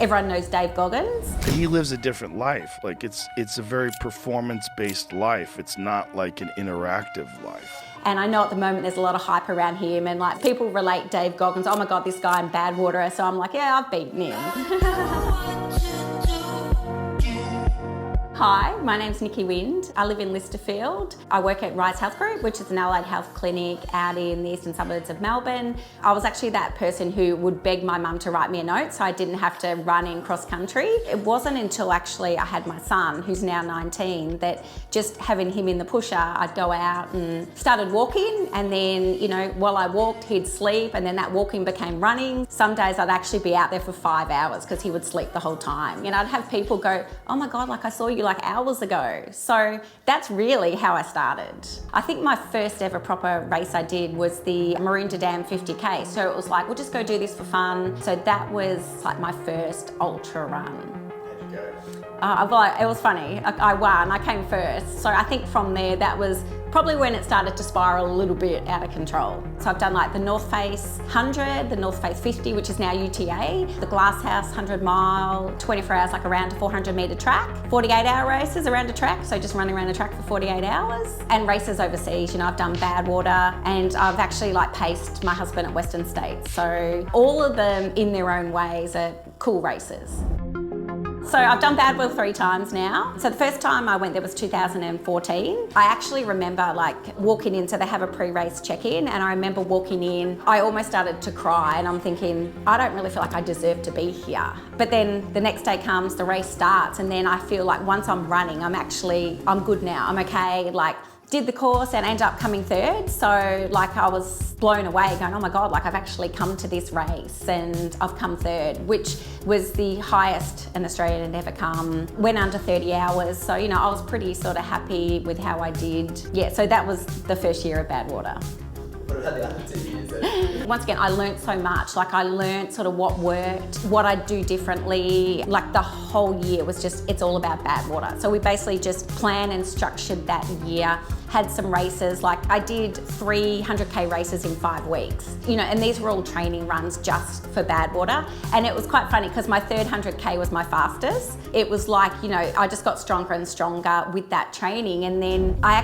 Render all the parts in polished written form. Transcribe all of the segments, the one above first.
Everyone knows Dave Goggins. He lives a different life. Like it's a very performance-based life. It's not like an interactive life. And I know at the moment there's a lot of hype around him, and like people relate Dave Goggins, oh my God, this guy in Badwater. So I'm like, yeah, I've beaten him. Hi, my name's Nikki Wind. I live in Listerfield. I work at Rise Health Group, which is an allied health clinic out in the eastern suburbs of Melbourne. I was actually that person who would beg my mum to write me a note so I didn't have to run in cross country. It wasn't until actually I had my son, who's now 19, that just having him in the pusher, I'd go out and started walking, and then, you know, while I walked, he'd sleep, and then that walking became running. Some days I'd actually be out there for 5 hours because he would sleep the whole time. You know, I'd have people go, oh my God, like I saw you like hours ago. So that's really how I started. I think my first ever proper race I did was the Maroondah Dam 50K. So it was like, we'll just go do this for fun. So that was like my first ultra run. It was funny. I won, I came first. So I think from there, that was probably when it started to spiral a little bit out of control. So I've done like the North Face 100, the North Face 50, which is now UTA, the Glasshouse 100 mile, 24 hours, like around a 400 metre track, 48-hour races around a track, so just running around the track for 48 hours, and races overseas. You know, I've done Badwater, and I've actually like paced my husband at Western States. So all of them in their own ways are cool races. So I've done Badwater 3 times now. So the first time I went there was 2014. I actually remember like walking in, so they have a pre-race check-in, and I remember walking in, I almost started to cry, and I'm thinking, I don't really feel like I deserve to be here. But then the next day comes, the race starts, and then I feel like once I'm running, I'm good now, I'm okay. Like, did the course and ended up coming third. So like I was blown away going, oh my God, like I've actually come to this race and I've come third, which was the highest an Australian had ever come. Went under 30 hours. So, you know, I was pretty sort of happy with how I did. Yeah, so that was the first year of Badwater. What about the other 2 years then? Once again, I learnt so much. Like I learnt sort of what worked, what I'd do differently. Like the whole year was just, it's all about Badwater. So we basically just planned and structured that year. Had some races, like I did 300K races in 5 weeks, you know, and these were all training runs just for Badwater. And it was quite funny because my third 100K was my fastest. It was like, you know, I just got stronger and stronger with that training. And then I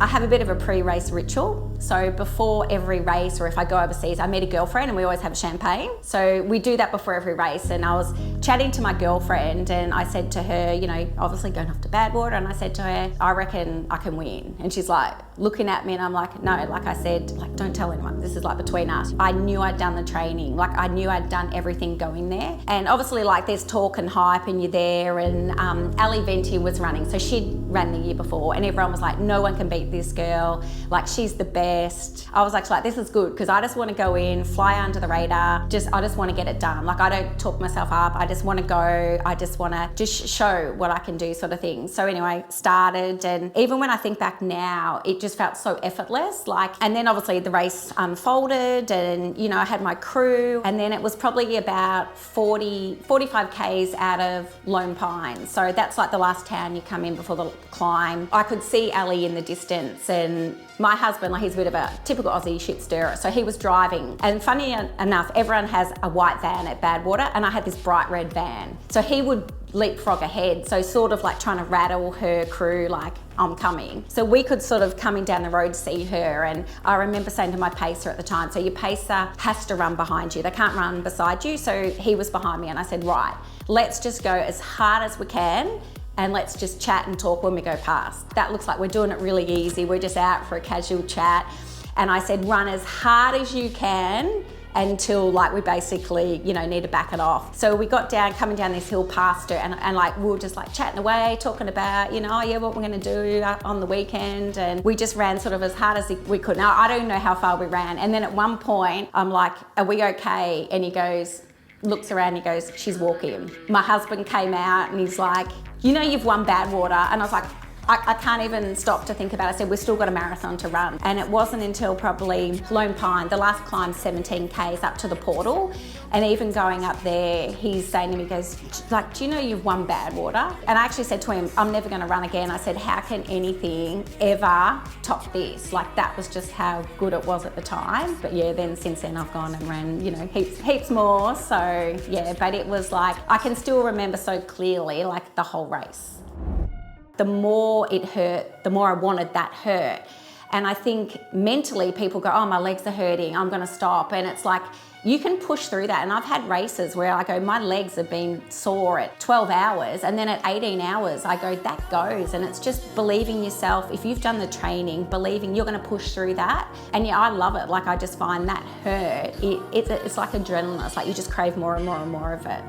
have a bit of a pre-race ritual. So before every race, or if I go overseas, I meet a girlfriend and we always have champagne. So we do that before every race. And I was chatting to my girlfriend and I said to her, you know, obviously going off to Badwater, and I said to her, I reckon I can win. And she's like looking at me, and I'm like, no, like I said, like don't tell anyone, this is like between us. I knew I'd done the training, like I knew I'd done everything going there. And obviously like there's talk and hype and you're there, and Ali Venti was running, so she'd ran the year before, and everyone was like, no one can beat this girl, like she's the best. I was actually like, this is good, because I just want to go in, fly under the radar, I just want to get it done. Like I don't talk myself up, I just want to go, I just want to just show what I can do, sort of thing. So anyway, started, and even when I think back now, it just felt so effortless. Like, and then obviously the race unfolded, and you know, I had my crew, and then it was probably about 45 Ks out of Lone Pine. So that's like the last town you come in before the climb. I could see Ali in the distance, and my husband, like he's a bit of a typical Aussie shit stirrer, so he was driving. And funny enough, everyone has a white van at Badwater, and I had this bright red van. So he would leapfrog ahead, so sort of like trying to rattle her crew, like, I'm coming. So we could sort of coming down the road see her, and I remember saying to my pacer at the time, so your pacer has to run behind you, they can't run beside you. So he was behind me, and I said, right, let's just go as hard as we can, and let's just chat and talk when we go past. That looks like we're doing it really easy, we're just out for a casual chat. And I said, run as hard as you can until like we basically, you know, need to back it off. So we got down, coming down this hill past her, and like we were just like chatting away, talking about, you know, oh yeah, what we're gonna do on the weekend. And we just ran sort of as hard as we could. Now, I don't know how far we ran. And then at one point, I'm like, are we okay? And he goes, looks around, he goes, she's walking. My husband came out and he's like, you know, you've won Badwater. And I was like, I can't even stop to think about it. I said, we've still got a marathon to run. And it wasn't until probably Lone Pine, the last climb 17 Ks up to the portal. And even going up there, he's saying to me, he goes, like, do you know you've won Badwater? And I actually said to him, I'm never gonna run again. I said, how can anything ever top this? Like, that was just how good it was at the time. But yeah, then since then I've gone and ran, you know, heaps more. So yeah, but it was like, I can still remember so clearly, like, the whole race. The more it hurt, the more I wanted that hurt. And I think mentally people go, oh, my legs are hurting, I'm gonna stop. And it's like, you can push through that. And I've had races where I go, my legs have been sore at 12 hours, and then at 18 hours, I go, that goes. And it's just believing yourself. If you've done the training, believing you're gonna push through that. And yeah, I love it. Like, I just find that hurt, it's like adrenaline. It's like you just crave more and more and more of it.